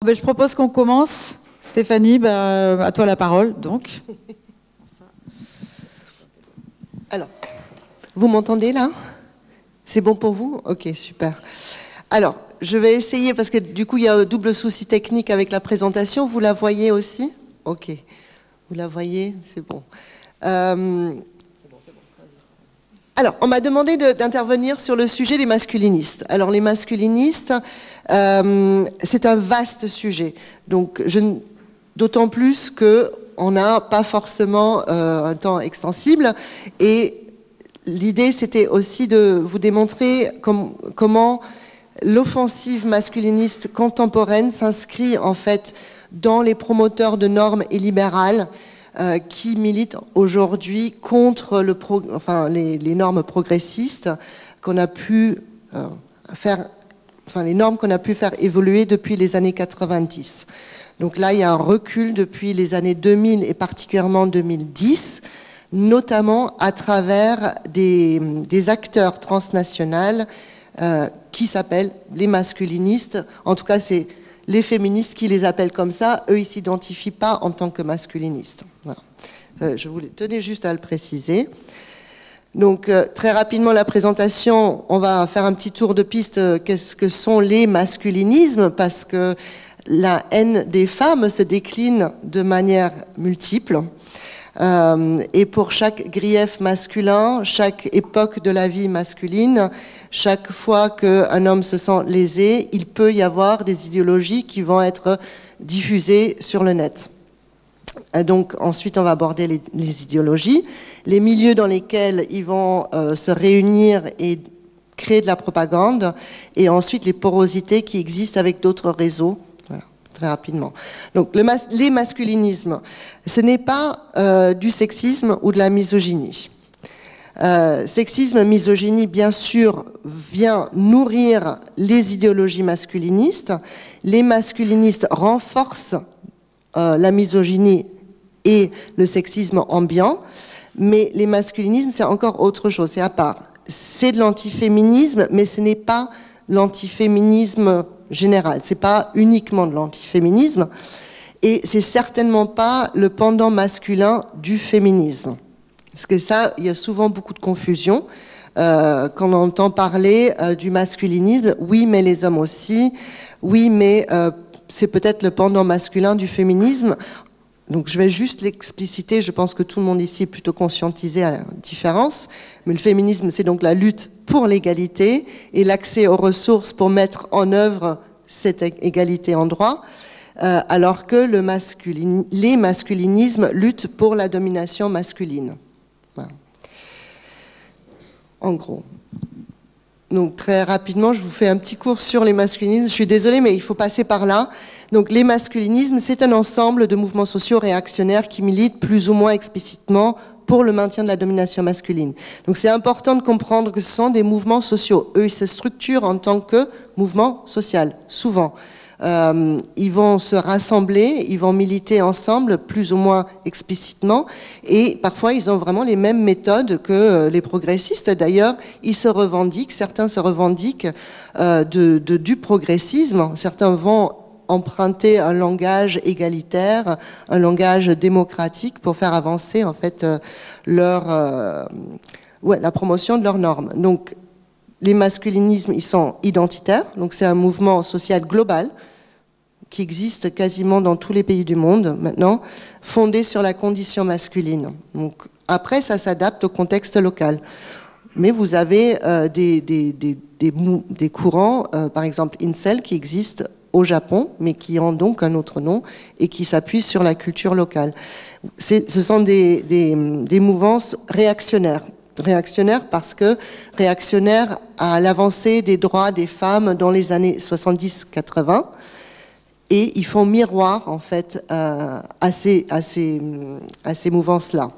Ben, je propose qu'on commence. Stéphanie, ben, à toi la parole, donc. Alors, vous m'entendez là? C'est bon pour vous? Ok, super. Alors, je vais essayer, parce que du coup, il y a un double souci technique avec la présentation. Vous la voyez aussi? Ok. Vous la voyez? C'est bon. Alors, on m'a demandé d'intervenir sur le sujet des masculinistes. Alors, les masculinistes, c'est un vaste sujet. Donc, d'autant plus qu'on n'a pas forcément un temps extensible. Et l'idée, c'était aussi de vous démontrer comment l'offensive masculiniste contemporaine s'inscrit en fait dans les promoteurs de normes et libérales qui militent aujourd'hui contre les normes progressistes qu'on a pu les normes qu'on a pu faire évoluer depuis les années 90. Donc là, il y a un recul depuis les années 2000 et particulièrement 2010, notamment à travers des acteurs transnationaux qui s'appellent les masculinistes. En tout cas, c'est les féministes qui les appellent comme ça. Eux, ils ne s'identifient pas en tant que masculinistes. Voilà. Je tenais juste à le préciser. Donc, très rapidement, la présentation, on va faire un petit tour de piste. Qu'est-ce que sont les masculinismes? Parce que la haine des femmes se décline de manière multiple. Et pour chaque grief masculin, chaque époque de la vie masculine, chaque fois qu'un homme se sent lésé, il peut y avoir des idéologies qui vont être diffusées sur le net. Donc ensuite on va aborder les idéologies, les milieux dans lesquels ils vont se réunir et créer de la propagande, et ensuite les porosités qui existent avec d'autres réseaux. Très rapidement. Donc les masculinismes, ce n'est pas du sexisme ou de la misogynie. Sexisme, misogynie, bien sûr, vient nourrir les idéologies masculinistes. Les masculinistes renforcent la misogynie et le sexisme ambiant, mais les masculinismes, c'est encore autre chose, c'est à part. C'est de l'antiféminisme, mais ce n'est pas l'antiféminisme général. C'est pas uniquement de l'antiféminisme et c'est certainement pas le pendant masculin du féminisme. Parce que ça, il y a souvent beaucoup de confusion quand on entend parler du masculinisme. Oui, mais les hommes aussi. Oui, mais c'est peut-être le pendant masculin du féminisme. Donc je vais juste l'expliciter, je pense que tout le monde ici est plutôt conscientisé à la différence. Mais le féminisme, c'est donc la lutte pour l'égalité et l'accès aux ressources pour mettre en œuvre cette égalité en droit, alors que les masculinismes luttent pour la domination masculine. Voilà. En gros. Donc très rapidement, je vous fais un petit cours sur les masculinismes. Je suis désolée, mais il faut passer par là. Donc les masculinismes, c'est un ensemble de mouvements sociaux réactionnaires qui militent plus ou moins explicitement pour le maintien de la domination masculine. Donc c'est important de comprendre que ce sont des mouvements sociaux. Eux, ils se structurent en tant que mouvement social, souvent. Ils vont se rassembler, ils vont militer ensemble, plus ou moins explicitement, et parfois ils ont vraiment les mêmes méthodes que les progressistes. D'ailleurs, ils se revendiquent, certains se revendiquent du progressisme, certains vont emprunter un langage égalitaire, un langage démocratique pour faire avancer en fait la promotion de leurs normes. Donc les masculinismes, ils sont identitaires, donc c'est un mouvement social global qui existe quasiment dans tous les pays du monde maintenant, fondé sur la condition masculine. Donc après, ça s'adapte au contexte local. Mais vous avez des courants, par exemple Incel, qui existent au Japon, mais qui ont donc un autre nom et qui s'appuient sur la culture locale. Ce sont des mouvances réactionnaires. Réactionnaires parce que réactionnaires à l'avancée des droits des femmes dans les années 70-80, et ils font miroir en fait à ces mouvances-là.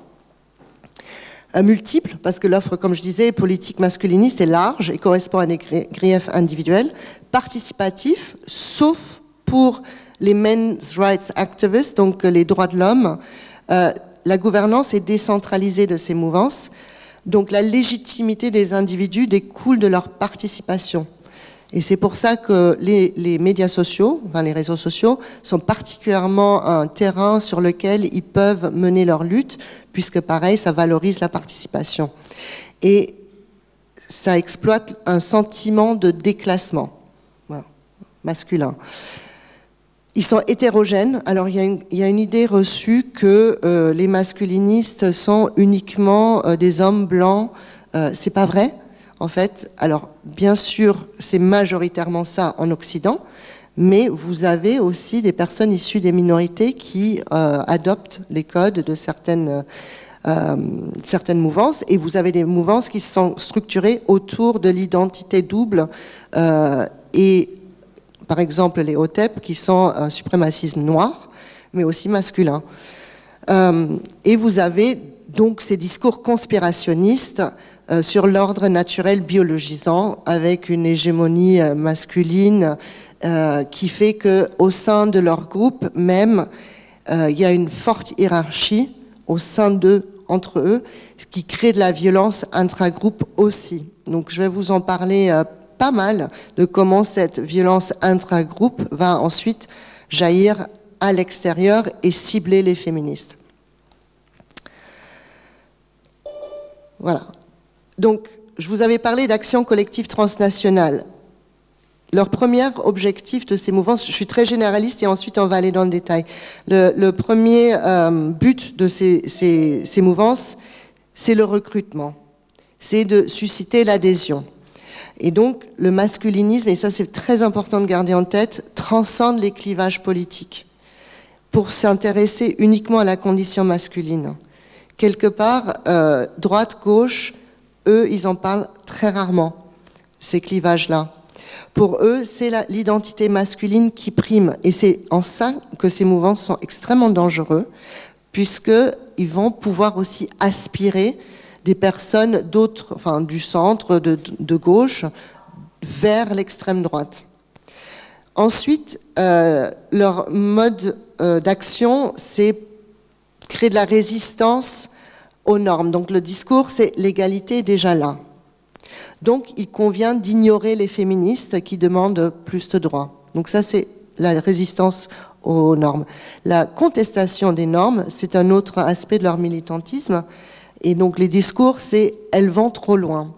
Multiples, parce que l'offre, comme je disais, politique masculiniste est large et correspond à des griefs individuels, participatif, sauf pour les men's rights activists, donc les droits de l'homme. La gouvernance est décentralisée de ces mouvances, donc la légitimité des individus découle de leur participation. Et c'est pour ça que les médias sociaux, enfin les réseaux sociaux, sont particulièrement un terrain sur lequel ils peuvent mener leur lutte, puisque pareil, ça valorise la participation. Et ça exploite un sentiment de déclassement, voilà, masculin. Ils sont hétérogènes. Alors il y a une idée reçue que les masculinistes sont uniquement des hommes blancs. C'est pas vrai. En fait, alors bien sûr, c'est majoritairement ça en Occident, mais vous avez aussi des personnes issues des minorités qui adoptent les codes de certaines mouvances, et vous avez des mouvances qui sont structurées autour de l'identité double, et par exemple les OTEP qui sont un suprémacisme noir, mais aussi masculin. Et vous avez donc ces discours conspirationnistes sur l'ordre naturel biologisant, avec une hégémonie masculine qui fait qu'au sein de leur groupe même, il y a une forte hiérarchie au sein d'eux, entre eux, ce qui crée de la violence intragroupe aussi. Donc je vais vous en parler pas mal de comment cette violence intragroupe va ensuite jaillir à l'extérieur et cibler les féministes. Voilà. Donc, je vous avais parlé d'actions collectives transnationales. Leur premier objectif de ces mouvances, je suis très généraliste et ensuite on va aller dans le détail. Le premier but de ces mouvances, c'est le recrutement. C'est de susciter l'adhésion. Et donc, le masculinisme, et ça c'est très important de garder en tête, transcende les clivages politiques pour s'intéresser uniquement à la condition masculine. Quelque part, droite-gauche, eux, ils en parlent très rarement, ces clivages-là. Pour eux, c'est l'identité masculine qui prime. Et c'est en ça que ces mouvances sont extrêmement dangereux, puisqu'ils vont pouvoir aussi aspirer des personnes d'autres, enfin du centre, de gauche, vers l'extrême droite. Ensuite, leur mode d'action, c'est créer de la résistance aux normes. Donc le discours, c'est l'égalité est déjà là. Donc il convient d'ignorer les féministes qui demandent plus de droits. Donc ça, c'est la résistance aux normes. La contestation des normes, c'est un autre aspect de leur militantisme. Et donc les discours, c'est « elles vont trop loin ».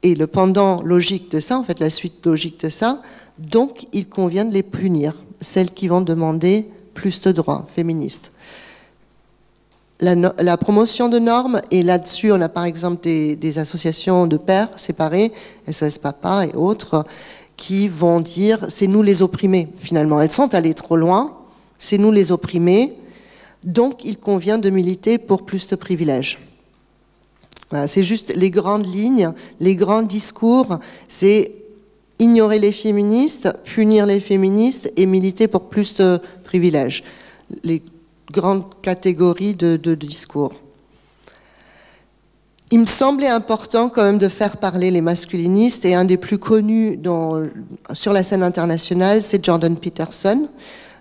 Et le pendant logique de ça, en fait la suite logique de ça, donc il convient de les punir, celles qui vont demander plus de droits féministes. La promotion de normes, et là-dessus on a par exemple des associations de pères séparés, SOS Papa et autres, qui vont dire c'est nous les opprimés finalement. Elles sont allées trop loin, c'est nous les opprimés, donc il convient de militer pour plus de privilèges. Voilà, c'est juste les grandes lignes, les grands discours, c'est ignorer les féministes, punir les féministes et militer pour plus de privilèges. Les grandes catégories de discours. Il me semblait important quand même de faire parler les masculinistes, et un des plus connus sur la scène internationale, c'est Jordan Peterson.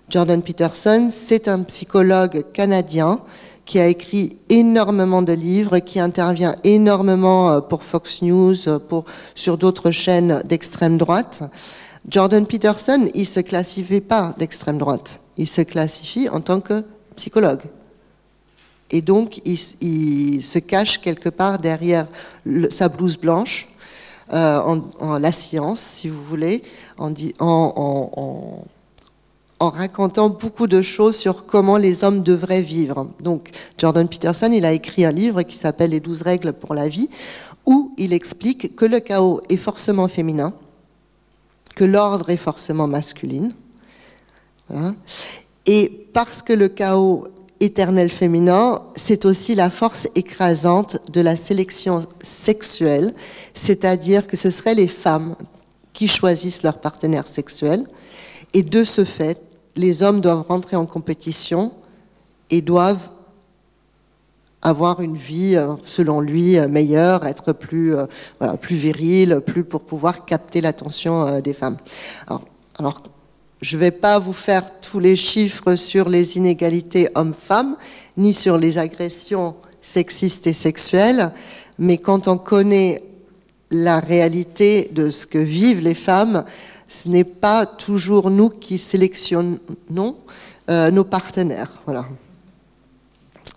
Jordan Peterson, c'est un psychologue canadien qui a écrit énormément de livres, qui intervient énormément pour Fox News, sur d'autres chaînes d'extrême droite. Jordan Peterson, il ne se classifie pas d'extrême droite, il se classifie en tant que psychologue. Et donc, il se cache quelque part derrière sa blouse blanche, en la science, si vous voulez, en racontant beaucoup de choses sur comment les hommes devraient vivre. Donc, Jordan Peterson, il a écrit un livre qui s'appelle « Les 12 règles pour la vie », où il explique que le chaos est forcément féminin, que l'ordre est forcément masculin. Voilà. Et parce que le chaos éternel féminin, c'est aussi la force écrasante de la sélection sexuelle, c'est-à-dire que ce seraient les femmes qui choisissent leur partenaire sexuel, et de ce fait, les hommes doivent rentrer en compétition et doivent avoir une vie, selon lui, meilleure, être plus viril, pour pouvoir capter l'attention des femmes. Alors, je ne vais pas vous faire tous les chiffres sur les inégalités hommes-femmes, ni sur les agressions sexistes et sexuelles, mais quand on connaît la réalité de ce que vivent les femmes, ce n'est pas toujours nous qui sélectionnons nos partenaires. Voilà.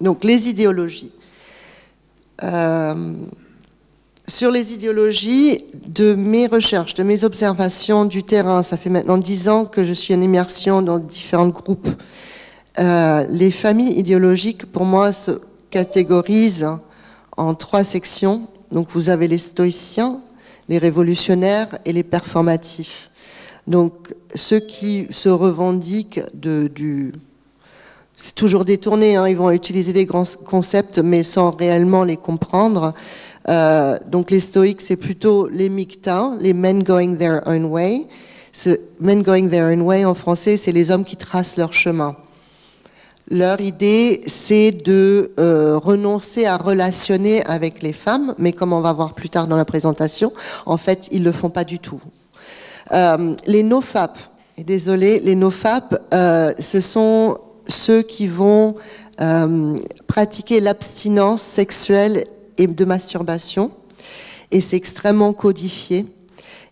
Donc les idéologies. Sur les idéologies, de mes recherches, de mes observations du terrain, ça fait maintenant 10 ans que je suis en immersion dans différents groupes. Les familles idéologiques, pour moi, se catégorisent en 3 sections. Donc vous avez les stoïciens, les révolutionnaires et les performatifs. Donc ceux qui se revendiquent c'est toujours détourné, hein, ils vont utiliser des grands concepts mais sans réellement les comprendre. Donc les stoïques, c'est plutôt les Mi'kmaq, les men going their own way. Men going their own way en français, c'est les hommes qui tracent leur chemin. Leur idée, c'est de renoncer à relationner avec les femmes, mais comme on va voir plus tard dans la présentation, en fait, ils le font pas du tout. Les nofap, et désolé, les nofap, ce sont ceux qui vont pratiquer l'abstinence sexuelle et de masturbation, et c'est extrêmement codifié.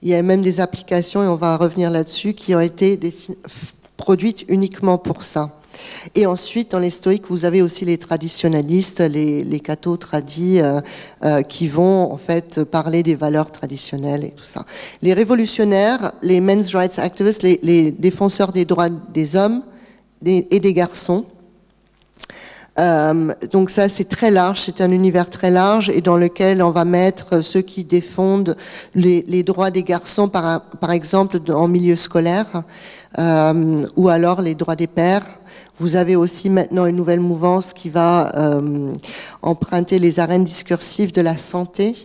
Il y a même des applications, et on va revenir là-dessus, qui ont été produites uniquement pour ça. Et ensuite, dans les stoïques, vous avez aussi les traditionalistes, les cathos tradis, qui vont en fait parler des valeurs traditionnelles et tout ça. Les révolutionnaires, les men's rights activists, les défenseurs des droits des hommes et des garçons. Donc ça, c'est très large, c'est un univers très large et dans lequel on va mettre ceux qui défendent les droits des garçons, par exemple en milieu scolaire, ou alors les droits des pères. Vous avez aussi maintenant une nouvelle mouvance qui va emprunter les arènes discursives de la santé.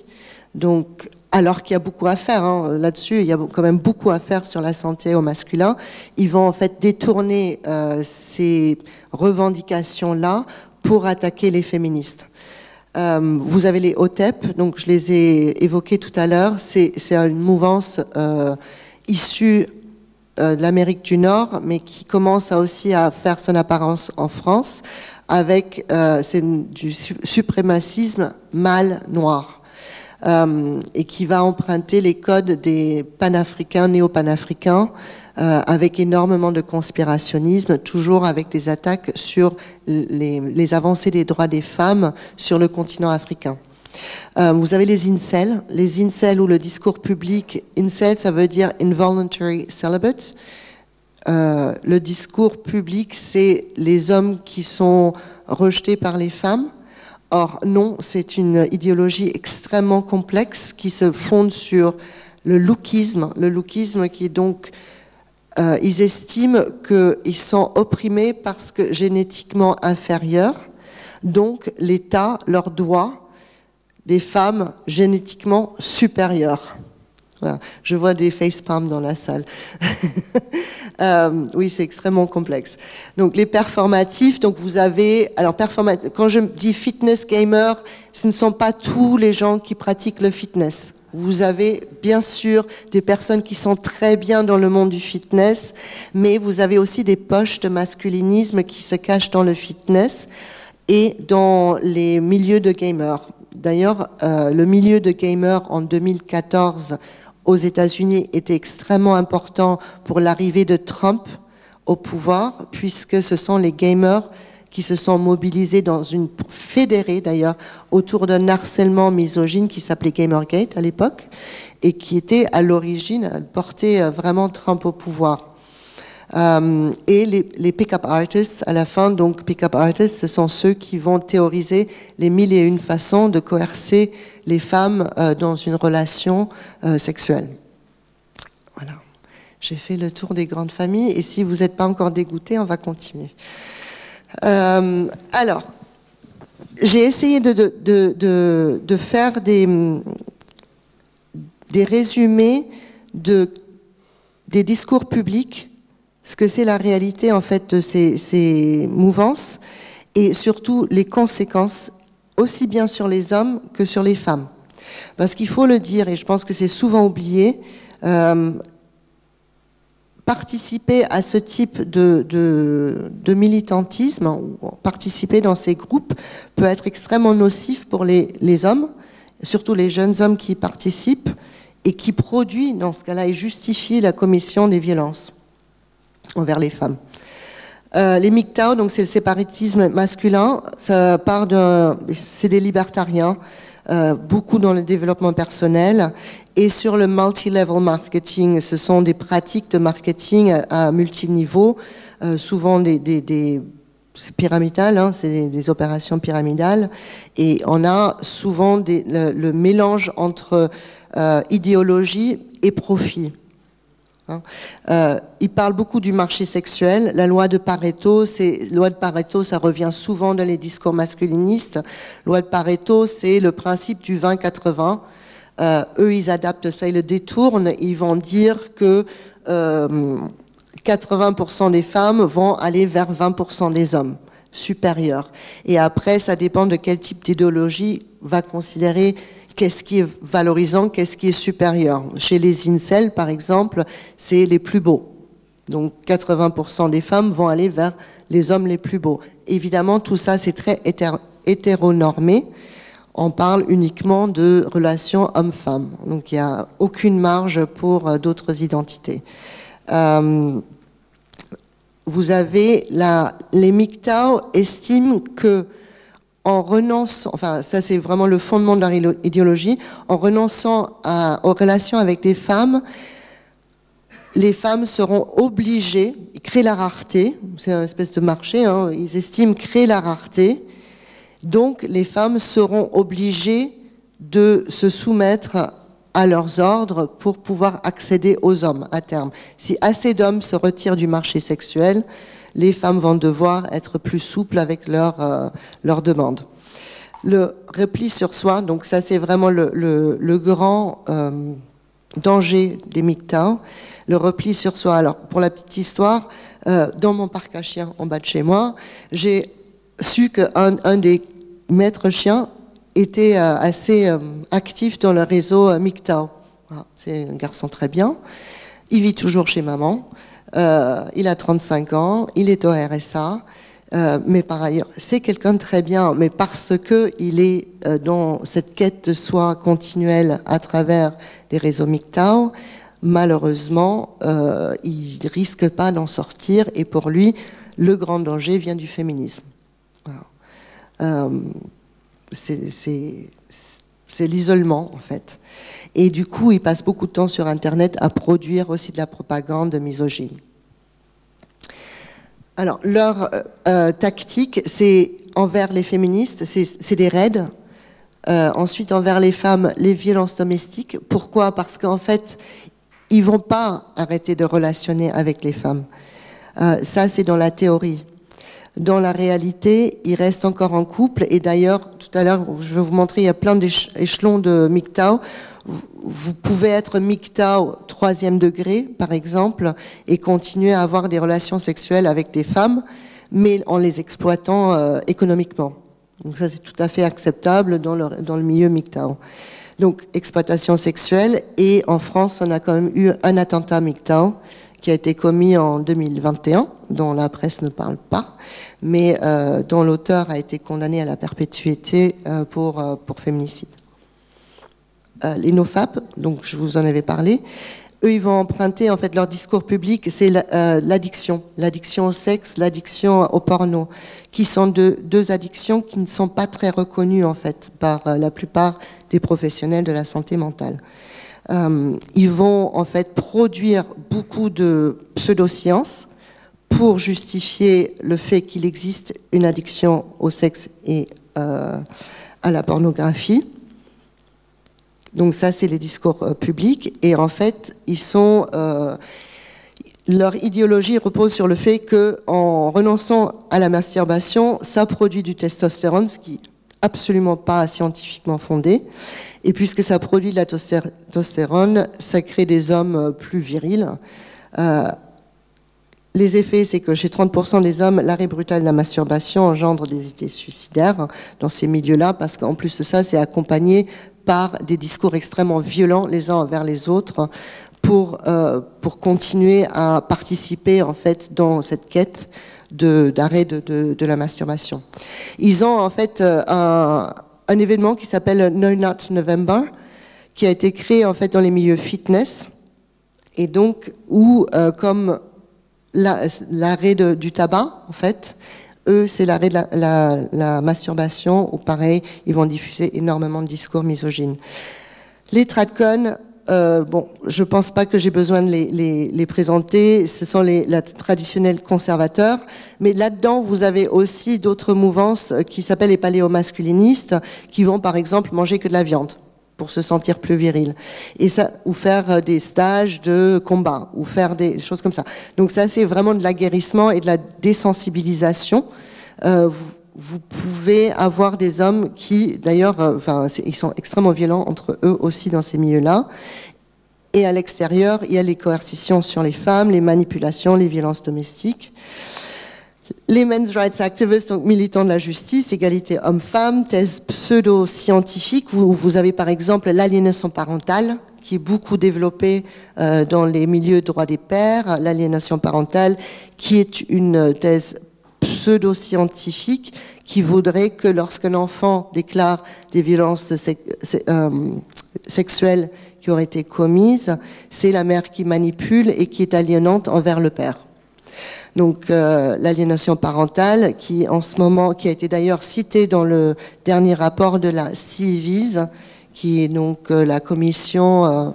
Donc, alors qu'il y a beaucoup à faire là-dessus, il y a quand même beaucoup à faire sur la santé au masculin. Ils vont en fait détourner ces revendications-là pour attaquer les féministes. Vous avez les OTEP, donc je les ai évoqués tout à l'heure. C'est une mouvance issue de l'Amérique du Nord, mais qui commence aussi à faire son apparence en France avec du suprémacisme mâle noir. Et qui va emprunter les codes des panafricains, néo-panafricains, avec énormément de conspirationnisme, toujours avec des attaques sur les avancées des droits des femmes sur le continent africain. Vous avez les incels où le discours public, incel ça veut dire involuntary celibate. Le discours public, c'est les hommes qui sont rejetés par les femmes. Or, non, c'est une idéologie extrêmement complexe qui se fonde sur le lookisme. Le lookisme qui est donc, ils estiment qu'ils sont opprimés parce que génétiquement inférieurs. Donc, l'État leur doit des femmes génétiquement supérieures. Voilà. Je vois des facepalms dans la salle. Oui, c'est extrêmement complexe. Donc les performatifs, donc vous avez, alors quand je dis fitness gamer, ce ne sont pas tous les gens qui pratiquent le fitness. Vous avez bien sûr des personnes qui sont très bien dans le monde du fitness, mais vous avez aussi des poches de masculinisme qui se cachent dans le fitness et dans les milieux de gamers. D'ailleurs, le milieu de gamers en 2014 aux États-Unis était extrêmement important pour l'arrivée de Trump au pouvoir, puisque ce sont les gamers qui se sont mobilisés fédérés d'ailleurs, autour d'un harcèlement misogyne qui s'appelait Gamergate à l'époque, et qui était à l'origine, portait vraiment Trump au pouvoir. Et les pick-up artists, à la fin, donc pick-up artists, ce sont ceux qui vont théoriser les 1001 façons de coercer les femmes dans une relation sexuelle. Voilà. J'ai fait le tour des grandes familles et si vous n'êtes pas encore dégoûtés, on va continuer. Alors, j'ai essayé de faire des résumés des discours publics, ce que c'est la réalité en fait de ces mouvances et surtout les conséquences aussi bien sur les hommes que sur les femmes. Parce qu'il faut le dire, et je pense que c'est souvent oublié, participer à ce type de militantisme, ou participer dans ces groupes peut être extrêmement nocif pour les hommes surtout les jeunes hommes qui y participent et qui produisent, dans ce cas-là, et justifient la commission des violences envers les femmes. Les MGTOW, donc c'est le séparatisme masculin, ça part c'est des libertariens, beaucoup dans le développement personnel, et sur le multi-level marketing, ce sont des pratiques de marketing à multiniveaux, souvent c'est pyramidal, hein, c'est des opérations pyramidales, et on a souvent le mélange entre idéologie et profit. Il parle beaucoup du marché sexuel. La loi de Pareto, ça revient souvent dans les discours masculinistes. La loi de Pareto, c'est le principe du 20-80. Eux, ils adaptent ça, ils le détournent. Ils vont dire que 80% des femmes vont aller vers 20% des hommes supérieurs. Et après, ça dépend de quel type d'idéologie va considérer qu'est-ce qui est valorisant, qu'est-ce qui est supérieur. Chez les incels, par exemple, c'est les plus beaux. Donc 80% des femmes vont aller vers les hommes les plus beaux. Évidemment, tout ça, c'est très hétéronormé. On parle uniquement de relations hommes-femmes. Donc il n'y a aucune marge pour d'autres identités. Vous avez les MGTOW estiment que en renonçant, enfin ça c'est vraiment le fondement de leur idéologie, en renonçant aux relations avec des femmes, les femmes seront obligées, ils créent la rareté, c'est une espèce de marché, hein, ils estiment créer la rareté, donc les femmes seront obligées de se soumettre à leurs ordres pour pouvoir accéder aux hommes à terme. Si assez d'hommes se retirent du marché sexuel, les femmes vont devoir être plus souples avec leurs demandes. Le repli sur soi, donc ça c'est vraiment le grand danger des MGTOW, le repli sur soi. Alors pour la petite histoire, dans mon parc à chiens en bas de chez moi, j'ai su qu'un des maîtres chiens était assez actif dans le réseau MGTOW. C'est un garçon très bien, il vit toujours chez maman. Il a 35 ans, il est au RSA, mais par ailleurs, c'est quelqu'un de très bien, mais parce qu'il est dans cette quête de soi continuelle à travers les réseaux MGTOW, malheureusement, il ne risque pas d'en sortir, et pour lui, le grand danger vient du féminisme. Voilà. C'est l'isolement, en fait. Et du coup, ils passent beaucoup de temps sur Internet à produire aussi de la propagande misogyne. Alors, leur tactique, c'est envers les féministes, c'est des raids. Ensuite, envers les femmes, les violences domestiques. Pourquoi? Parce qu'en fait, ils vont pas arrêter de relationner avec les femmes. Ça, c'est dans la théorie. Dans la réalité, ils restent encore en couple. Et d'ailleurs, tout à l'heure, je vais vous montrer, il y a plein d'échelons de MGTOW. Vous pouvez être MGTOW 3e degré, par exemple, et continuer à avoir des relations sexuelles avec des femmes, mais en les exploitant économiquement. Donc ça, c'est tout à fait acceptable dans le milieu MGTOW. Donc, exploitation sexuelle. Et en France, on a quand même eu un attentat MGTOW qui a été commis en 2021, dont la presse ne parle pas, mais dont l'auteur a été condamné à la perpétuité pour féminicide. Les NoFap, donc je vous en avais parlé, eux ils vont emprunter en fait leur discours public, c'est l'addiction au sexe, l'addiction au porno, qui sont deux addictions qui ne sont pas très reconnues en fait par la plupart des professionnels de la santé mentale. Ils vont en fait produire beaucoup de pseudosciences pour justifier le fait qu'il existe une addiction au sexe et à la pornographie. Donc ça, c'est les discours publics. Et en fait, leur idéologie repose sur le fait qu'en renonçant à la masturbation, ça produit du testostérone, ce qui n'est absolument pas scientifiquement fondé. Et puisque ça produit de la testostérone, ça crée des hommes plus virils. Les effets, c'est que chez 30% des hommes, l'arrêt brutal de la masturbation engendre des idées suicidaires dans ces milieux-là, parce qu'en plus de ça, c'est accompagné par des discours extrêmement violents les uns envers les autres pour continuer à participer en fait dans cette quête d'arrêt de la masturbation. Ils ont en fait un événement qui s'appelle No Nut November, qui a été créé en fait dans les milieux fitness, et donc où, comme l'arrêt du tabac, en fait, eux, c'est l'arrêt de la masturbation, où pareil, ils vont diffuser énormément de discours misogynes. Les tradcon, bon, je pense pas que j'ai besoin de les présenter, ce sont les traditionnels conservateurs, mais là-dedans, vous avez aussi d'autres mouvances qui s'appellent les paléomasculinistes, qui vont par exemple manger que de la viande pour se sentir plus viril, et ça, ou faire des stages de combat, ou faire des choses comme ça. Donc ça, c'est vraiment de l'aguerrissement et de la désensibilisation. Vous pouvez avoir des hommes qui, d'ailleurs, ils sont extrêmement violents entre eux aussi dans ces milieux-là. Et à l'extérieur, il y a les coercitions sur les femmes, les manipulations, les violences domestiques. Les men's rights activists, donc militants de la justice, égalité homme-femme, thèse pseudo-scientifique. Vous avez par exemple l'aliénation parentale, qui est beaucoup développée dans les milieux de droit des pères. L'aliénation parentale, qui est une thèse pseudo-scientifique, qui voudrait que lorsqu'un enfant déclare des violences sexuelles qui auraient été commises, c'est la mère qui manipule et qui est aliénante envers le père. Donc l'aliénation parentale, qui en ce moment, qui a été d'ailleurs citée dans le dernier rapport de la CIVIS, qui est donc la commission,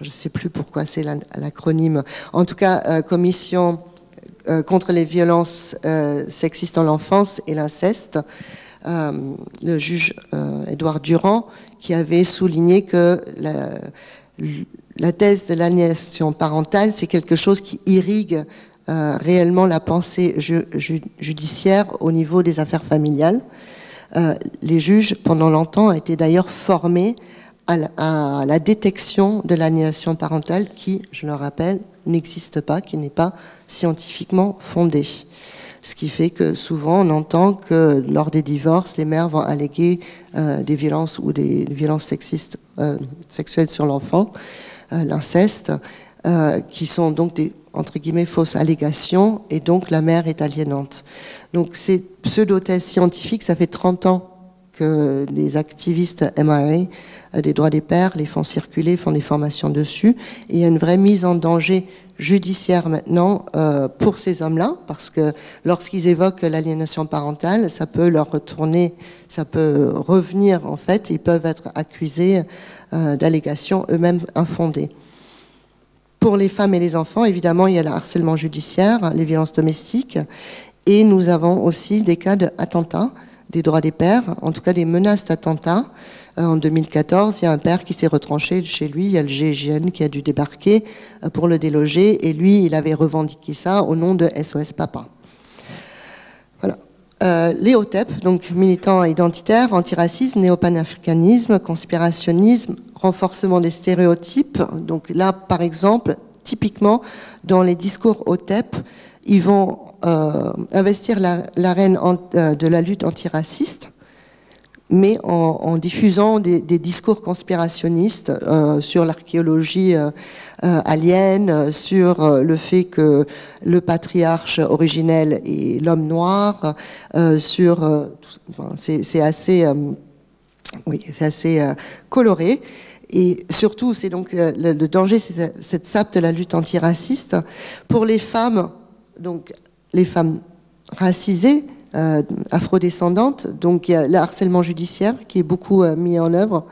je ne sais plus pourquoi c'est l'acronyme, en tout cas commission contre les violences sexistes dans l'enfance et l'inceste, le juge Édouard Durand, qui avait souligné que la thèse de l'aliénation parentale, c'est quelque chose qui irrigue réellement la pensée judiciaire au niveau des affaires familiales. Les juges, pendant longtemps, ont été d'ailleurs formés à la détection de l'aliénation parentale qui, je le rappelle, n'existe pas, qui n'est pas scientifiquement fondée. Ce qui fait que souvent on entend que lors des divorces, les mères vont alléguer des violences ou des violences sexistes, sexuelles sur l'enfant, l'inceste, qui sont donc des, entre guillemets, fausses allégations, et donc la mère est aliénante. Donc ces pseudo-thèses scientifiques, ça fait 30 ans que les activistes MRA des droits des pères les font circuler, font des formations dessus, et il y a une vraie mise en danger judiciaire maintenant pour ces hommes-là, parce que lorsqu'ils évoquent l'aliénation parentale, ça peut leur retourner, ça peut revenir en fait, ils peuvent être accusés d'allégations eux-mêmes infondées. Pour les femmes et les enfants, évidemment, il y a le harcèlement judiciaire, les violences domestiques, et nous avons aussi des cas d'attentats des droits des pères, en tout cas des menaces d'attentats. En 2014, il y a un père qui s'est retranché chez lui, il y a le GIGN qui a dû débarquer pour le déloger, et lui, il avait revendiqué ça au nom de SOS Papa. Voilà. Les OTEP, donc militants identitaires, antiracisme, néopanafricanisme, conspirationnisme, renforcement des stéréotypes. Donc là, par exemple, typiquement, dans les discours OTEP, ils vont investir l'arène de la lutte antiraciste, mais en diffusant des discours conspirationnistes sur l'archéologie alien, sur le fait que le patriarche originel est l'homme noir, c'est assez, oui, c'est assez coloré. Et surtout, c'est donc le danger, c'est cette sape de la lutte antiraciste. Pour les femmes, donc les femmes racisées, afrodescendantes, donc il y a le harcèlement judiciaire qui est beaucoup mis en œuvre,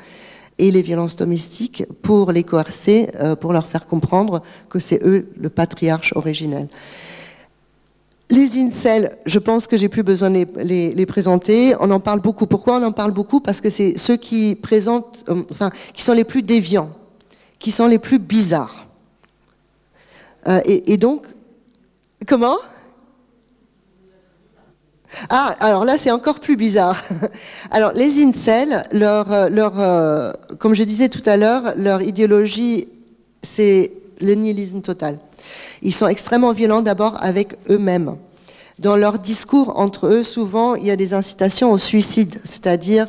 et les violences domestiques pour les coercer, pour leur faire comprendre que c'est eux le patriarche originel. Les incels, je pense que j'ai plus besoin de les présenter. On en parle beaucoup. Pourquoi on en parle beaucoup? Parce que c'est ceux qui présentent, qui sont les plus déviants, qui sont les plus bizarres. Et donc, comment? Ah, alors là, c'est encore plus bizarre. Alors, les incels, comme je disais tout à l'heure, leur idéologie, c'est le nihilisme total. Ils sont extrêmement violents d'abord avec eux-mêmes. Dans leur discours entre eux, souvent, il y a des incitations au suicide, c'est-à-dire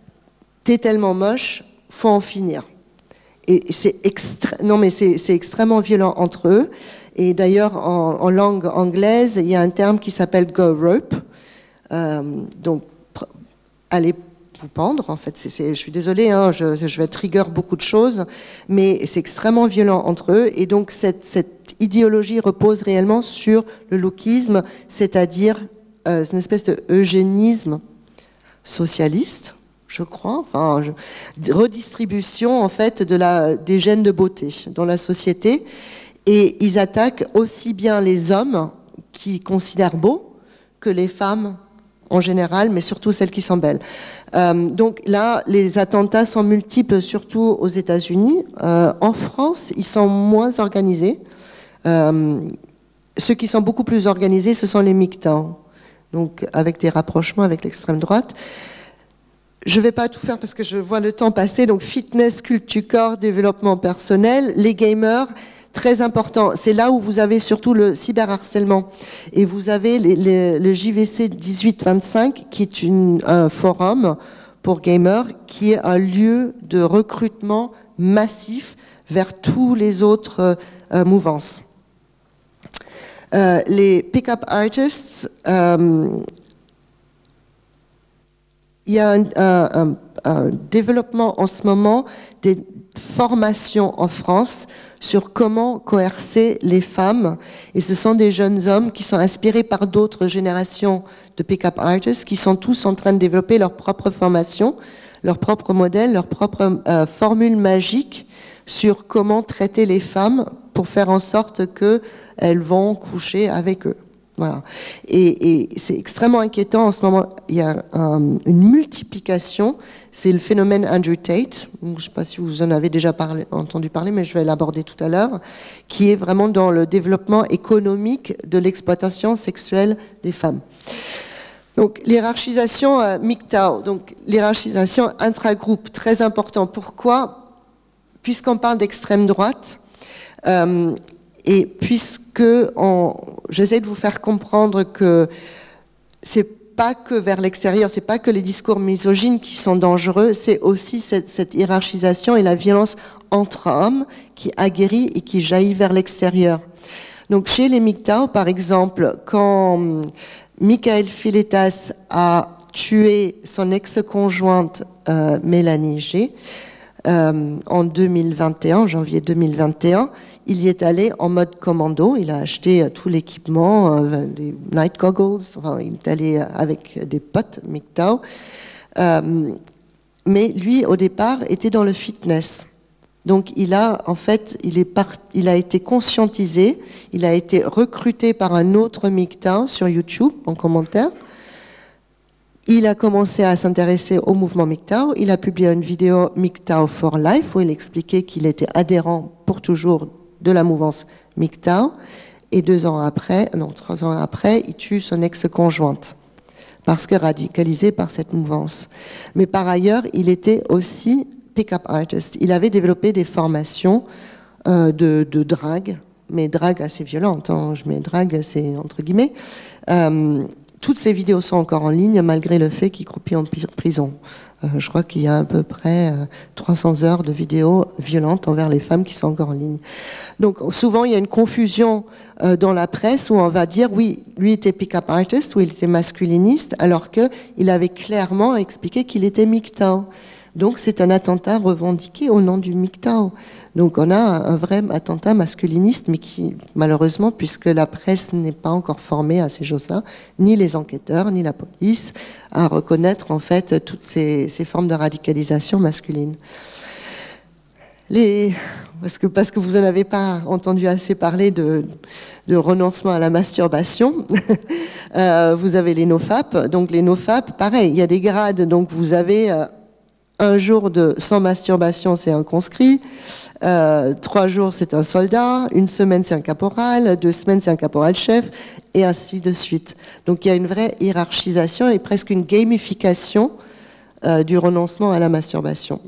« t'es tellement moche, faut en finir ». Et c'est extrêmement violent entre eux. Et d'ailleurs, en langue anglaise, il y a un terme qui s'appelle « go rope ». Donc, vous pendre. En fait, je suis désolée, hein, je vais trigger beaucoup de choses, mais c'est extrêmement violent entre eux. Et donc, cette idéologie repose réellement sur le lookisme, c'est-à-dire une espèce de eugénisme socialiste, je crois, enfin, redistribution en fait des gènes de beauté dans la société. Et ils attaquent aussi bien les hommes qui considèrent beaux que les femmes en général, mais surtout celles qui sont belles. Donc là, les attentats sont multiples, surtout aux États-Unis. En France, ils sont moins organisés. Ceux qui sont beaucoup plus organisés, ce sont les MGTOW, donc avec des rapprochements avec l'extrême droite. Je ne vais pas tout faire parce que je vois le temps passer. Donc fitness, culte du corps, développement personnel, les gamers. Très important, c'est là où vous avez surtout le cyberharcèlement. Et vous avez le JVC 1825, qui est un forum pour gamers, qui est un lieu de recrutement massif vers tous les autres mouvances. Les pick-up artists, il y a un développement en ce moment des formations en France sur comment coercer les femmes. Et ce sont des jeunes hommes qui sont inspirés par d'autres générations de pick-up artists qui sont tous en train de développer leur propre formation, leur propre modèle, leur propre formule magique sur comment traiter les femmes pour faire en sorte qu'elles vont coucher avec eux. Voilà. Et c'est extrêmement inquiétant en ce moment. Il y a une multiplication. C'est le phénomène Andrew Tate. Je ne sais pas si vous en avez déjà entendu parler, mais je vais l'aborder tout à l'heure, qui est vraiment dans le développement économique de l'exploitation sexuelle des femmes. Donc, l'hiérarchisation MGTOW, donc l'hiérarchisation intragroupe, très important. Pourquoi? Puisqu'on parle d'extrême droite, et puisque j'essaie de vous faire comprendre que c'est pas que vers l'extérieur, c'est pas que les discours misogynes qui sont dangereux, c'est aussi cette hiérarchisation et la violence entre hommes qui aguerrit et qui jaillit vers l'extérieur. Donc chez les MGTOW, par exemple, quand Michael Filetas a tué son ex-conjointe Mélanie G, en 2021, janvier 2021, il y est allé en mode commando. Il a acheté tout l'équipement, les night goggles. Enfin, il est allé avec des potes MGTOW. Mais lui, au départ, était dans le fitness. Donc, il a été conscientisé. Il a été recruté par un autre MGTOW sur YouTube en commentaire. Il a commencé à s'intéresser au mouvement MGTOW. Il a publié une vidéo MGTOW for Life où il expliquait qu'il était adhérent pour toujours de la mouvance MGTOW. Et 3 ans après, il tue son ex-conjointe parce que radicalisé par cette mouvance. Mais par ailleurs, il était aussi pick-up artist. Il avait développé des formations de drague, mais drague assez violente. Hein. Je mets drague, c'est entre guillemets. Toutes ces vidéos sont encore en ligne, malgré le fait qu'il croupit en prison. Je crois qu'il y a à peu près 300 heures de vidéos violentes envers les femmes qui sont encore en ligne. Donc souvent, il y a une confusion dans la presse où on va dire, oui, lui était pick-up artist, ou il était masculiniste, alors qu'il avait clairement expliqué qu'il était MGTOW. Donc c'est un attentat revendiqué au nom du MGTOW. Donc on a un vrai attentat masculiniste, mais qui, malheureusement, puisque la presse n'est pas encore formée à ces choses-là, ni les enquêteurs, ni la police, à reconnaître en fait toutes ces formes de radicalisation masculine. Parce que vous n'en avez pas entendu assez parler de renoncement à la masturbation, vous avez les nofap. Donc les nofap, pareil, il y a des grades. Donc vous avez un jour sans masturbation, c'est un conscrit. 3 jours, c'est un soldat. 1 semaine, c'est un caporal. 2 semaines, c'est un caporal-chef. Et ainsi de suite. Donc il y a une vraie hiérarchisation et presque une gamification du renoncement à la masturbation.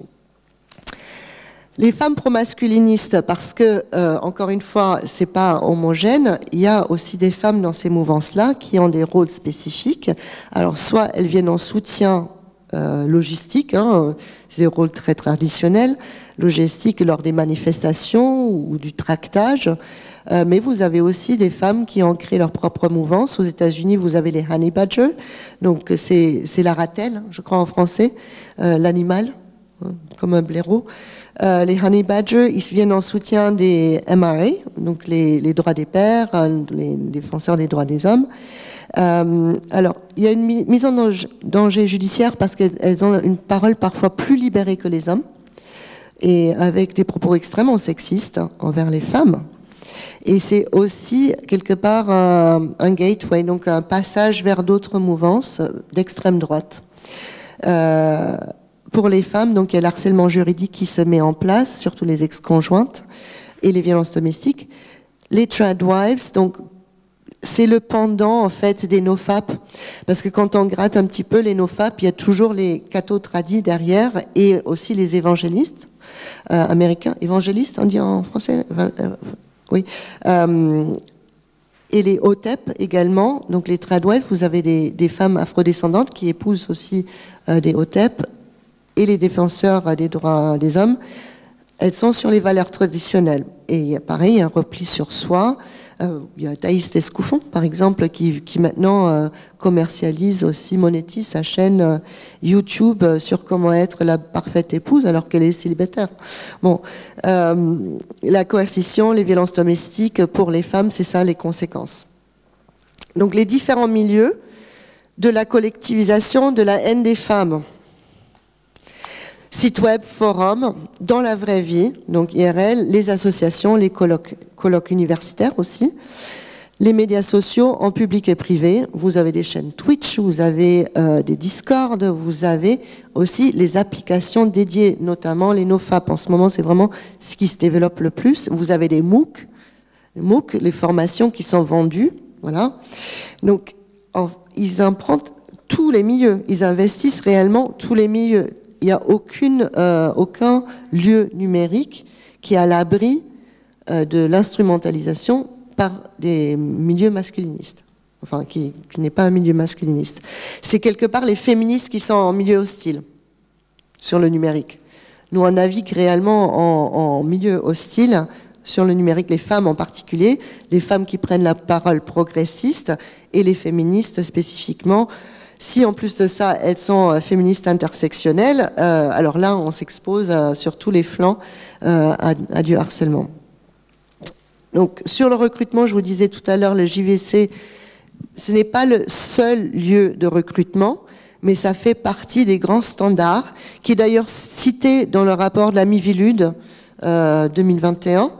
Les femmes pro-masculinistes, parce que, encore une fois, c'est pas homogène, il y a aussi des femmes dans ces mouvances-là qui ont des rôles spécifiques. Alors, soit elles viennent en soutien logistique, hein, c'est des rôles très traditionnels, logistique lors des manifestations ou du tractage. Mais vous avez aussi des femmes qui ont créé leur propre mouvance. Aux États-Unis, vous avez les honey badgers, donc c'est la ratelle, je crois en français, l'animal, hein, comme un blaireau. Les honey badgers, ils viennent en soutien des MRA, donc les droits des pères, les défenseurs des droits des hommes. Alors, il y a une mise en danger judiciaire parce qu'elles ont une parole parfois plus libérée que les hommes et avec des propos extrêmement sexistes envers les femmes. Et c'est aussi quelque part un gateway, donc un passage vers d'autres mouvances d'extrême droite. Pour les femmes, donc il y a le harcèlement juridique qui se met en place, surtout les ex-conjointes, et les violences domestiques. Les tradwives, donc c'est le pendant en fait des nofap, parce que quand on gratte un petit peu les nofap, il y a toujours les cathos tradis derrière et aussi les évangélistes américains. Évangélistes, on dit en français oui. Et les OTEP également, donc les tradwives, vous avez des femmes afrodescendantes qui épousent aussi des OTEP, et les défenseurs des droits des hommes, elles sont sur les valeurs traditionnelles. Et pareil, il y a un repli sur soi. Il y a Thaïs Tescoufon, par exemple, qui maintenant commercialise aussi, monétise sa chaîne YouTube sur comment être la parfaite épouse alors qu'elle est célibataire. Bon, la coercition, les violences domestiques, pour les femmes, c'est ça les conséquences. Donc les différents milieux de la collectivisation de la haine des femmes. Site web, forum, dans la vraie vie, donc IRL, les associations, les colloques universitaires aussi, les médias sociaux en public et privé. Vous avez des chaînes Twitch, vous avez des Discord, vous avez aussi les applications dédiées, notamment les nofap. En ce moment, c'est vraiment ce qui se développe le plus. Vous avez des MOOC, les formations qui sont vendues, voilà. Donc, ils empruntent tous les milieux, ils investissent réellement tous les milieux. Il n'y a aucun lieu numérique qui est à l'abri de l'instrumentalisation par des milieux masculinistes. Enfin, qui n'est pas un milieu masculiniste. C'est quelque part les féministes qui sont en milieu hostile sur le numérique. Nous, on navigue réellement en milieu hostile sur le numérique, les femmes en particulier, les femmes qui prennent la parole progressiste et les féministes spécifiquement. Si en plus de ça, elles sont féministes intersectionnelles, alors là, on s'expose sur tous les flancs à du harcèlement. Donc, sur le recrutement, je vous disais tout à l'heure, le JVC, ce n'est pas le seul lieu de recrutement, mais ça fait partie des grands standards, qui est d'ailleurs cité dans le rapport de la Miviludes 2021.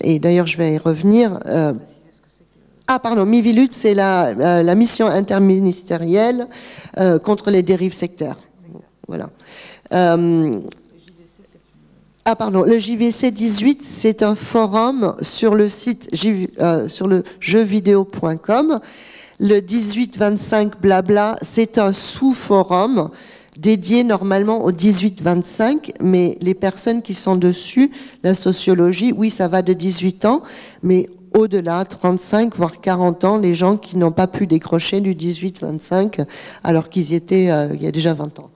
Et d'ailleurs, je vais y revenir. Miviludes, c'est la mission interministérielle contre les dérives sectaires. Voilà. Le JVC 18, c'est un forum sur le site sur le jeuxvideo.com. Le 18-25 blabla, c'est un sous-forum dédié normalement au 18-25, mais les personnes qui sont dessus, la sociologie, oui, ça va de 18 ans, mais au-delà, 35, voire 40 ans, les gens qui n'ont pas pu décrocher du 18-25 alors qu'ils y étaient il y a déjà 20 ans.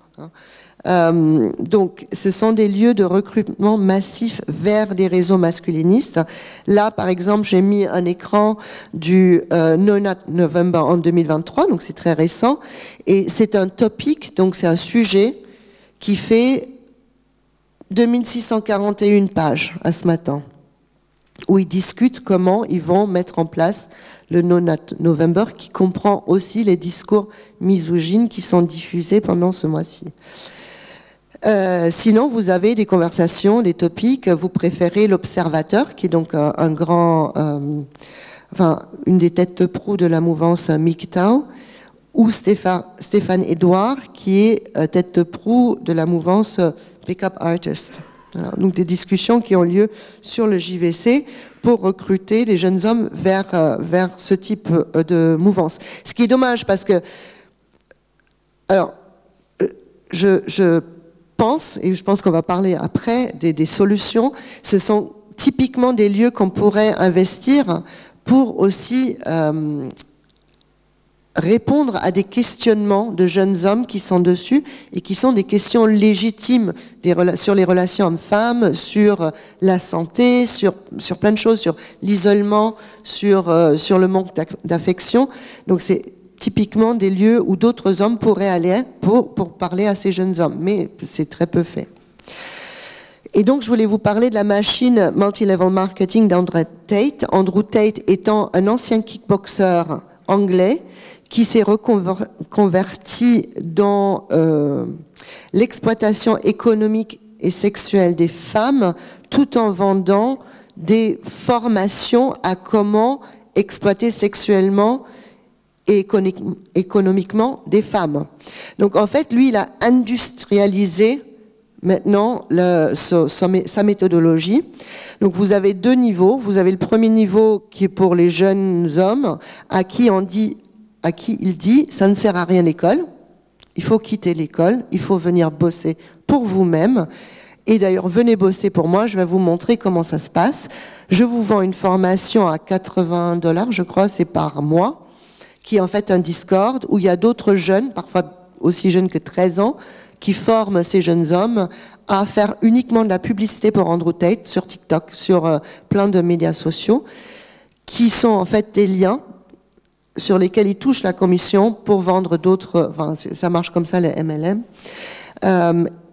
Donc, ce sont des lieux de recrutement massif vers des réseaux masculinistes. Là, par exemple, j'ai mis un écran du No Nut November en 2023, donc c'est très récent, et c'est un topic, donc c'est un sujet qui fait 2641 pages à ce matin, où ils discutent comment ils vont mettre en place le No Nut November, qui comprend aussi les discours misogynes qui sont diffusés pendant ce mois-ci. Sinon, vous avez des conversations, des topics. Vous préférez l'Observateur, qui est donc un grand, une des têtes de proue de la mouvance MGTOW, ou Stéphane Edouard, qui est tête de proue de la mouvance Pick-up Artist. Voilà. Donc des discussions qui ont lieu sur le JVC pour recruter les jeunes hommes vers ce type de mouvance. Ce qui est dommage parce que, alors, je pense, et je pense qu'on va parler après des solutions, ce sont typiquement des lieux qu'on pourrait investir pour aussi répondre à des questionnements de jeunes hommes qui sont dessus et qui sont des questions légitimes sur les relations hommes-femmes, sur la santé, sur plein de choses, sur l'isolement, sur le manque d'affection. Donc c'est typiquement des lieux où d'autres hommes pourraient aller pour parler à ces jeunes hommes, mais c'est très peu fait. Et donc, je voulais vous parler de la machine multi-level marketing d'Andrew Tate. Andrew Tate étant un ancien kickboxer anglais qui s'est reconverti dans l'exploitation économique et sexuelle des femmes, tout en vendant des formations à comment exploiter sexuellement et économiquement des femmes. Donc, en fait, lui, il a industrialisé maintenant sa méthodologie. Donc vous avez deux niveaux. Vous avez le premier niveau qui est pour les jeunes hommes à qui il dit ça ne sert à rien l'école, il faut quitter l'école, il faut venir bosser pour vous-même. Et d'ailleurs venez bosser pour moi, je vais vous montrer comment ça se passe. Je vous vends une formation à $80, je crois, c'est par mois, qui est en fait un Discord où il y a d'autres jeunes, parfois aussi jeunes que 13 ans, qui forment ces jeunes hommes à faire uniquement de la publicité pour Andrew Tate sur TikTok, sur plein de médias sociaux, qui sont en fait des liens sur lesquels ils touchent la commission pour vendre d'autres, enfin ça marche comme ça les MLM,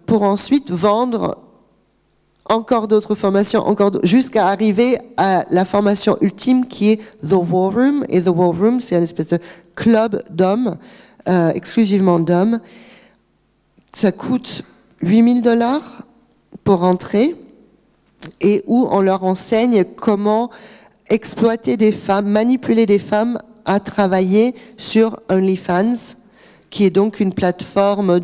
pour ensuite vendre encore d'autres formations, jusqu'à arriver à la formation ultime qui est The War Room. Et The War Room, c'est une espèce de club d'hommes, exclusivement d'hommes. Ça coûte $8 000 pour rentrer et où on leur enseigne comment exploiter des femmes, manipuler des femmes à travailler sur OnlyFans, qui est donc une plateforme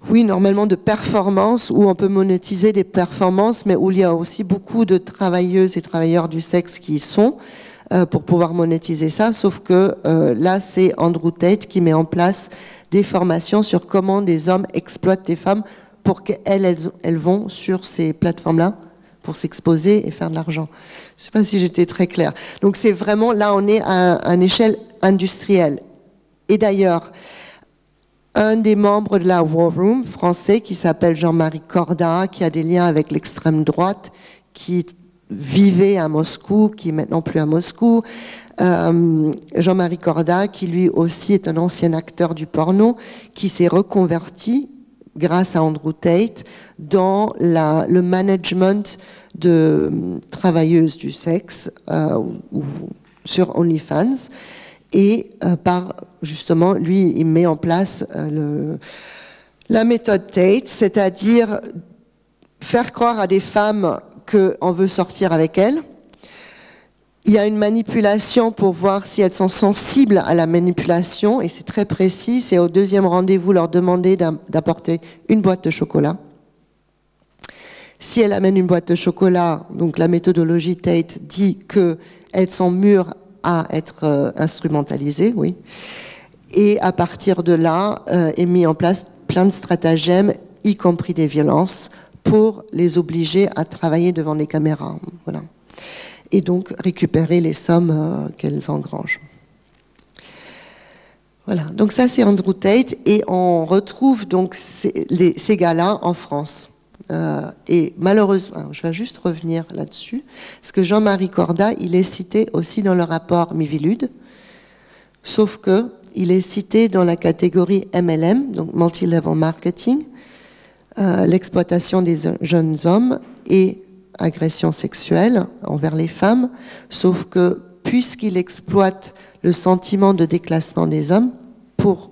normalement de performance, où on peut monétiser des performances, mais où il y a aussi beaucoup de travailleuses et travailleurs du sexe qui y sont pour pouvoir monétiser ça, sauf que là, c'est Andrew Tate qui met en place des formations sur comment des hommes exploitent des femmes pour qu'elles vont sur ces plateformes-là pour s'exposer et faire de l'argent. Je ne sais pas si j'étais très claire. Donc c'est vraiment, là on est à une échelle industrielle. Et d'ailleurs, un des membres de la War Room français qui s'appelle Jean-Marie Corda, qui a des liens avec l'extrême droite, qui vivait à Moscou, qui est maintenant plus à Moscou, Jean-Marie Corda, qui lui aussi est un ancien acteur du porno, qui s'est reconverti grâce à Andrew Tate dans le management de travailleuses du sexe sur OnlyFans. Et justement, lui, il met en place la méthode Tate, c'est-à-dire faire croire à des femmes qu'on veut sortir avec elles. Il y a une manipulation pour voir si elles sont sensibles à la manipulation, et c'est très précis. C'est au deuxième rendez-vous leur demander d'apporter une boîte de chocolat. Si elles amènent une boîte de chocolat, donc la méthodologie Tate dit qu'elles sont mûres à être instrumentalisées, oui. Et à partir de là, est mis en place plein de stratagèmes, y compris des violences, pour les obliger à travailler devant les caméras. Voilà. Et donc récupérer les sommes qu'elles engrangent. Voilà, donc ça c'est Andrew Tate, et on retrouve donc ces gars-là en France. Et malheureusement, je vais juste revenir là-dessus, parce que Jean-Marie Corda, il est cité aussi dans le rapport Miviludes, sauf que il est cité dans la catégorie MLM, donc Multi-Level Marketing, l'exploitation des jeunes hommes et agression sexuelle envers les femmes, sauf que puisqu'il exploite le sentiment de déclassement des hommes pour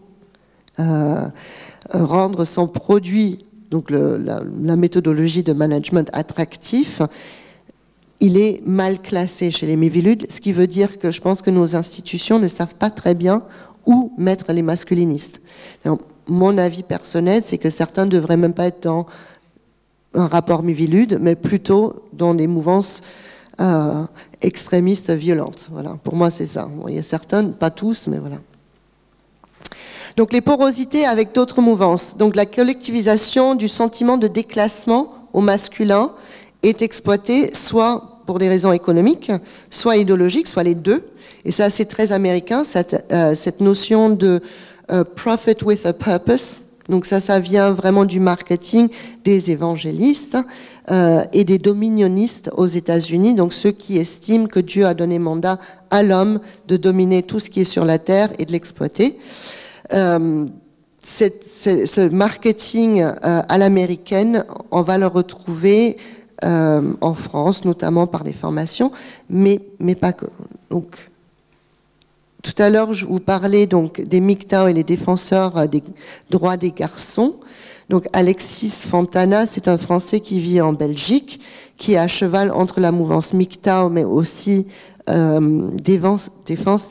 rendre son produit, donc la méthodologie de management attractif, il est mal classé chez les Miviludes, ce qui veut dire que je pense que nos institutions ne savent pas très bien où mettre les masculinistes. Donc, mon avis personnel, c'est que certains ne devraient même pas être dans un rapport Miviludes, mais plutôt dans des mouvances extrémistes violentes. Voilà, pour moi c'est ça. Bon, il y a certains, pas tous, mais voilà. Donc les porosités avec d'autres mouvances. Donc la collectivisation du sentiment de déclassement au masculin est exploitée soit pour des raisons économiques, soit idéologiques, soit les deux. Et ça, c'est très américain, cette notion de profit with a purpose. Donc ça vient vraiment du marketing des évangélistes et des dominionnistes aux États-Unis, donc ceux qui estiment que Dieu a donné mandat à l'homme de dominer tout ce qui est sur la terre et de l'exploiter. Ce marketing à l'américaine, on va le retrouver en France, notamment par des formations, mais pas que. Donc, tout à l'heure, je vous parlais donc des MGTOW et les défenseurs des droits des garçons. Donc Alexis Fontana, c'est un Français qui vit en Belgique, qui est à cheval entre la mouvance MGTOW, mais aussi défense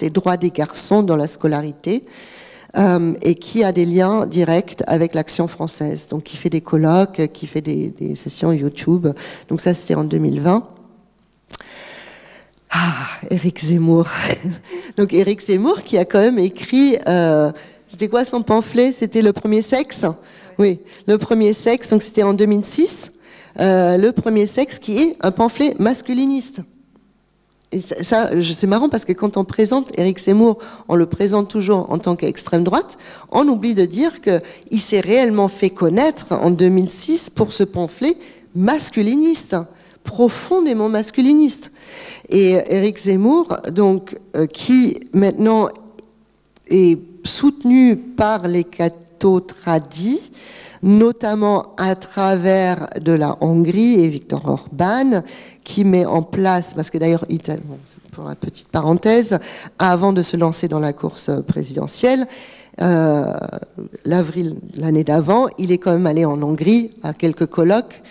des droits des garçons dans la scolarité, et qui a des liens directs avec l'Action française. Donc qui fait des colloques, qui fait des sessions YouTube. Donc ça, c'était en 2020. Éric Zemmour. Donc Éric Zemmour qui a quand même écrit, c'était quoi son pamphlet? C'était Le Premier Sexe. Oui, Le Premier Sexe, donc c'était en 2006. Le Premier Sexe qui est un pamphlet masculiniste. Et ça, c'est marrant parce que quand on présente Éric Zemmour, on le présente toujours en tant qu'extrême droite, on oublie de dire qu'il s'est réellement fait connaître en 2006 pour ce pamphlet masculiniste, profondément masculiniste. Et Éric Zemmour, donc, qui maintenant est soutenu par les cathos tradis, notamment à travers de la Hongrie et Viktor Orban, qui met en place, parce que d'ailleurs, pour la petite parenthèse, avant de se lancer dans la course présidentielle, l'avril l'année d'avant, il est quand même allé en Hongrie à quelques colloques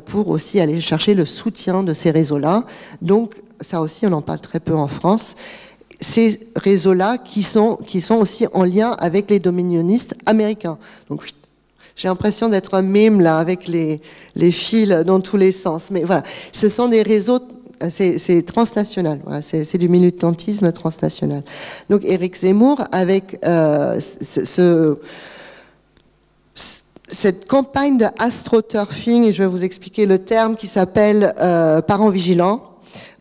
pour aussi aller chercher le soutien de ces réseaux-là. Donc, ça aussi, on en parle très peu en France. Ces réseaux-là qui sont aussi en lien avec les dominionnistes américains. Donc, j'ai l'impression d'être un mème là, avec les fils dans tous les sens. Mais voilà, ce sont des réseaux, c'est transnational. Voilà, c'est du militantisme transnational. Donc, Éric Zemmour, avec cette campagne de astroturfing, et je vais vous expliquer le terme qui s'appelle parents vigilants.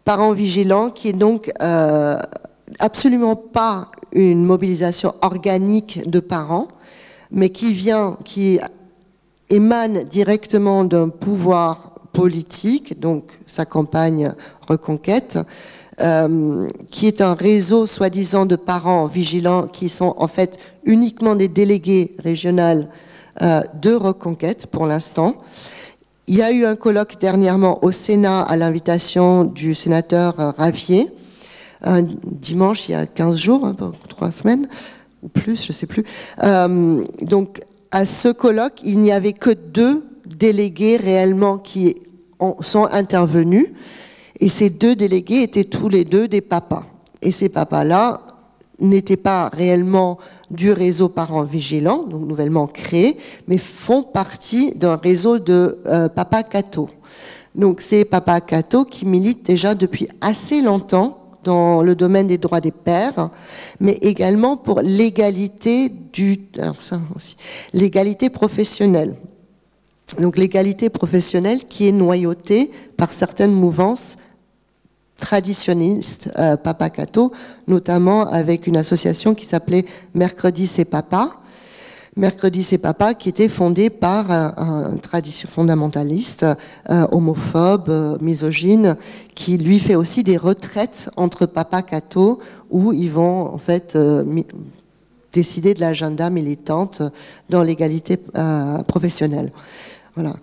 Parents vigilants, qui est donc absolument pas une mobilisation organique de parents, mais qui émane directement d'un pouvoir politique, donc sa campagne Reconquête, qui est un réseau soi-disant de parents vigilants qui sont en fait uniquement des délégués régionaux de Reconquête pour l'instant. Il y a eu un colloque dernièrement au Sénat à l'invitation du sénateur Ravier, un dimanche il y a 15 jours, 3 semaines, ou plus, je ne sais plus. Donc à ce colloque, il n'y avait que 2 délégués réellement qui sont intervenus, et ces 2 délégués étaient tous les 2 des papas. Et ces papas-là n'étaient pas réellement du réseau parents vigilants, donc nouvellement créé, mais font partie d'un réseau de papas cathos. Donc c'est papas cathos qui militent déjà depuis assez longtemps dans le domaine des droits des pères, mais également pour l'égalité l'égalité professionnelle. Donc l'égalité professionnelle qui est noyautée par certaines mouvances traditionnistes, Papa Cato, notamment avec une association qui s'appelait Mercredi c'est Papa. Mercredi c'est Papa, qui était fondée par un tradition fondamentaliste, homophobe, misogyne, qui lui fait aussi des retraites entre Papa Cato, où ils vont en fait décider de l'agenda militante dans l'égalité professionnelle. Voilà.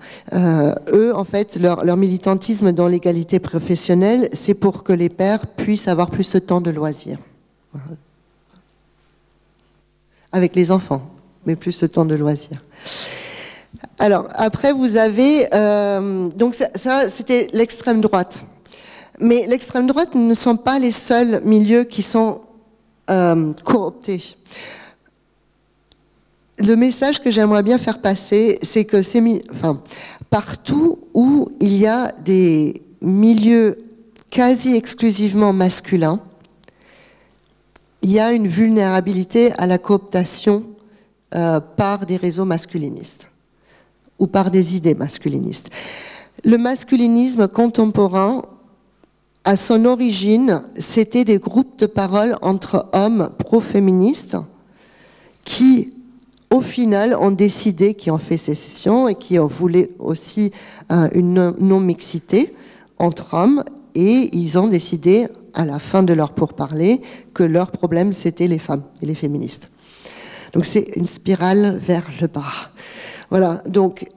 Eux, en fait, leur militantisme dans l'égalité professionnelle, c'est pour que les pères puissent avoir plus de temps de loisirs. Voilà. Avec les enfants, mais plus de temps de loisirs. Alors, après, vous avez... donc, ça c'était l'extrême droite. Mais l'extrême droite ne sont pas les seuls milieux qui sont cooptés. Le message que j'aimerais bien faire passer, c'est que partout où il y a des milieux quasi exclusivement masculins, il y a une vulnérabilité à la cooptation par des réseaux masculinistes ou par des idées masculinistes. Le masculinisme contemporain à son origine, c'était des groupes de parole entre hommes pro-féministes qui, au final, ont décidé, qui ont fait sécession et qui ont voulu aussi une non-mixité entre hommes, et ils ont décidé, à la fin de leur pourparlers, que leur problème, c'était les femmes et les féministes. Donc c'est une spirale vers le bas. Voilà, donc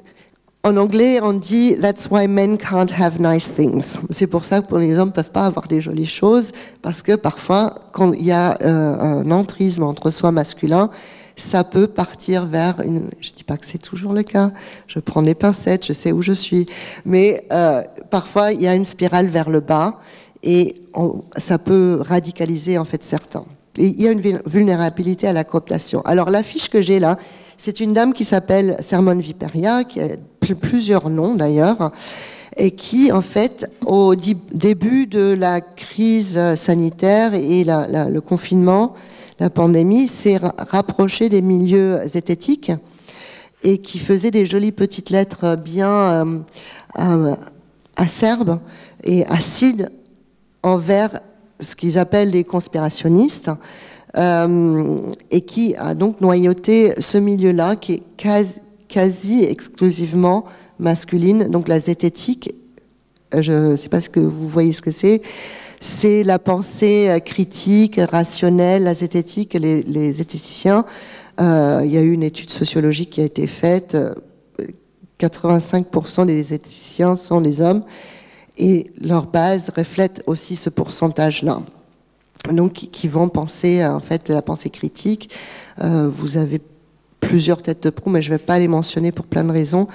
en anglais, on dit « That's why men can't have nice things ». C'est pour ça que les hommes ne peuvent pas avoir des jolies choses, parce que parfois, quand il y a un entrisme entre soi masculin, ça peut partir vers une... Je ne dis pas que c'est toujours le cas, je prends les pincettes, je sais où je suis, mais parfois, il y a une spirale vers le bas, et ça peut radicaliser en fait certains. Et il y a une vulnérabilité à la cooptation. Alors l'affiche que j'ai là, c'est une dame qui s'appelle Sermon Viperia, qui a plusieurs noms d'ailleurs, et qui en fait au début de la crise sanitaire et le confinement, la pandémie, s'est rapprochée des milieux zététiques et qui faisait des jolies petites lettres bien acerbes et acides envers ce qu'ils appellent les conspirationnistes, et qui a donc noyauté ce milieu-là qui est quasi exclusivement masculine. Donc la zététique, je ne sais pas ce que vous voyez ce que c'est la pensée critique, rationnelle, la zététique, les zététiciens. Il y a eu une étude sociologique qui a été faite, 85% des zététiciens sont des hommes, et leur base reflète aussi ce pourcentage-là. Donc, qui vont penser, en fait, la pensée critique. Vous avez plusieurs têtes de proue, mais je ne vais pas les mentionner pour plein de raisons.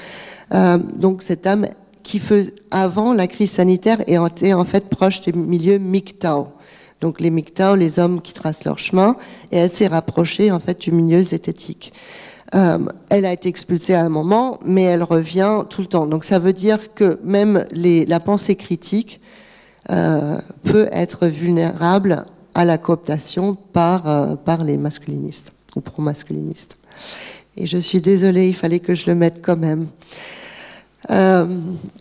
Donc, cette dame qui faisait, avant la crise sanitaire, était en fait proche des milieux MGTOW. Donc, les MGTOW, les hommes qui tracent leur chemin, et elle s'est rapprochée, en fait, du milieu zététique. Elle a été expulsée à un moment, mais elle revient tout le temps. Donc ça veut dire que même la pensée critique peut être vulnérable à la cooptation par les masculinistes ou pro-masculinistes. Et je suis désolée, il fallait que je le mette quand même.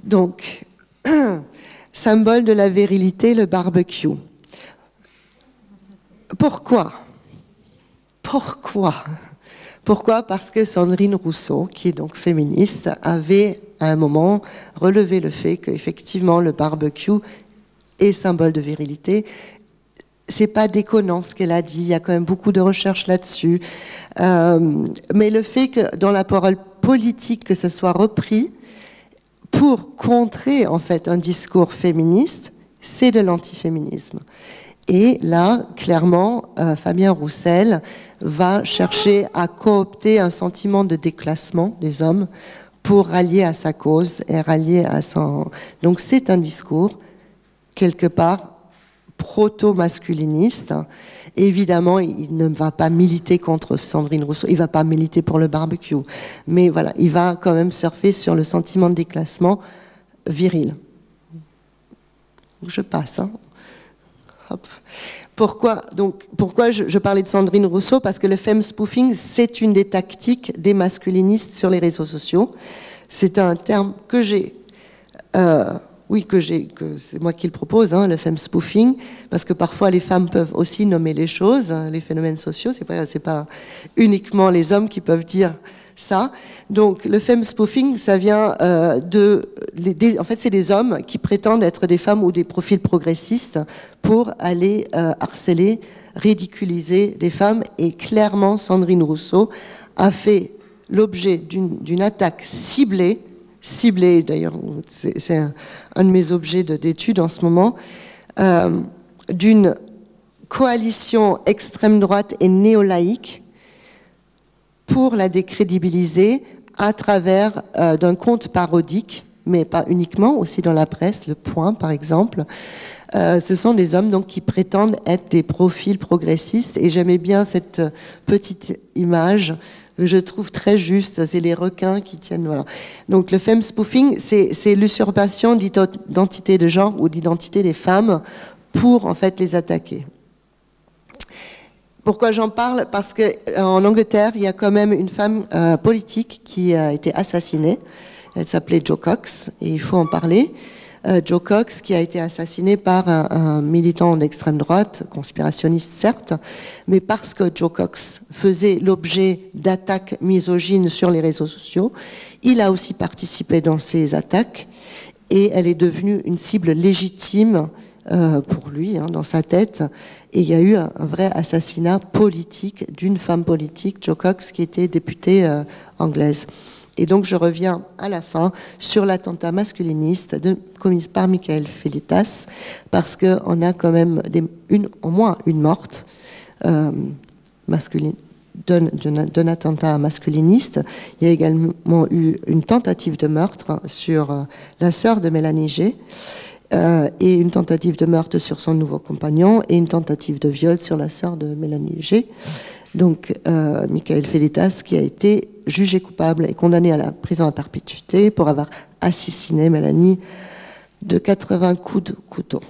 Donc, symbole de la virilité, le barbecue. Pourquoi ? Pourquoi ? Parce que Sandrine Rousseau, qui est donc féministe, avait à un moment relevé le fait qu'effectivement le barbecue est symbole de virilité. C'est pas déconnant ce qu'elle a dit, il y a quand même beaucoup de recherches là-dessus. Mais le fait que dans la parole politique, que ce soit repris pour contrer en fait un discours féministe, c'est de l'antiféminisme. Et là, clairement, Fabien Roussel va chercher à coopter un sentiment de déclassement des hommes pour rallier à sa cause et rallier à son... Donc c'est un discours, quelque part, proto-masculiniste. Évidemment, il ne va pas militer contre Sandrine Rousseau, il ne va pas militer pour le barbecue. Mais voilà, il va quand même surfer sur le sentiment de déclassement viril. Je passe, hein. Hop. Pourquoi je parlais de Sandrine Rousseau? Parce que le femme spoofing, c'est une des tactiques des masculinistes sur les réseaux sociaux. C'est un terme que j'ai, que c'est moi qui le propose, hein, le femme spoofing, parce que parfois les femmes peuvent aussi nommer les choses, hein, les phénomènes sociaux. C'est pas uniquement les hommes qui peuvent dire ça. Donc le femme spoofing, ça vient en fait, c'est des hommes qui prétendent être des femmes ou des profils progressistes pour aller harceler, ridiculiser des femmes. Et clairement, Sandrine Rousseau a fait l'objet d'une attaque ciblée, d'ailleurs, c'est un de mes objets d'étude en ce moment, d'une coalition extrême droite et néo-laïque pour la décrédibiliser à travers d'un conte parodique, mais pas uniquement, aussi dans la presse, Le Point par exemple. Ce sont des hommes donc qui prétendent être des profils progressistes, et j'aimais bien cette petite image que je trouve très juste, c'est les requins qui tiennent, voilà. Donc le femme spoofing, c'est l'usurpation d'identité de genre ou d'identité des femmes pour en fait les attaquer. Pourquoi j'en parle? Parce qu'en Angleterre, il y a quand même une femme politique qui a été assassinée. Elle s'appelait Jo Cox, et il faut en parler. Joe Cox, qui a été assassiné par un militant d'extrême droite, conspirationniste certes, mais parce que Joe Cox faisait l'objet d'attaques misogynes sur les réseaux sociaux, il a aussi participé dans ces attaques et elle est devenue une cible légitime pour lui, dans sa tête. Et il y a eu un vrai assassinat politique d'une femme politique, Jo Cox, qui était députée anglaise. Et donc je reviens à la fin sur l'attentat masculiniste commis par Michael Fellitas, parce qu'on a quand même au moins une morte masculine d'un attentat masculiniste. Il y a également eu une tentative de meurtre sur la sœur de Mélanie G, et une tentative de meurtre sur son nouveau compagnon, et une tentative de viol sur la sœur de Mélanie G. Donc, Michael Fellitas, qui a été jugé coupable et condamné à la prison à perpétuité pour avoir assassiné Mélanie de 80 coups de couteau.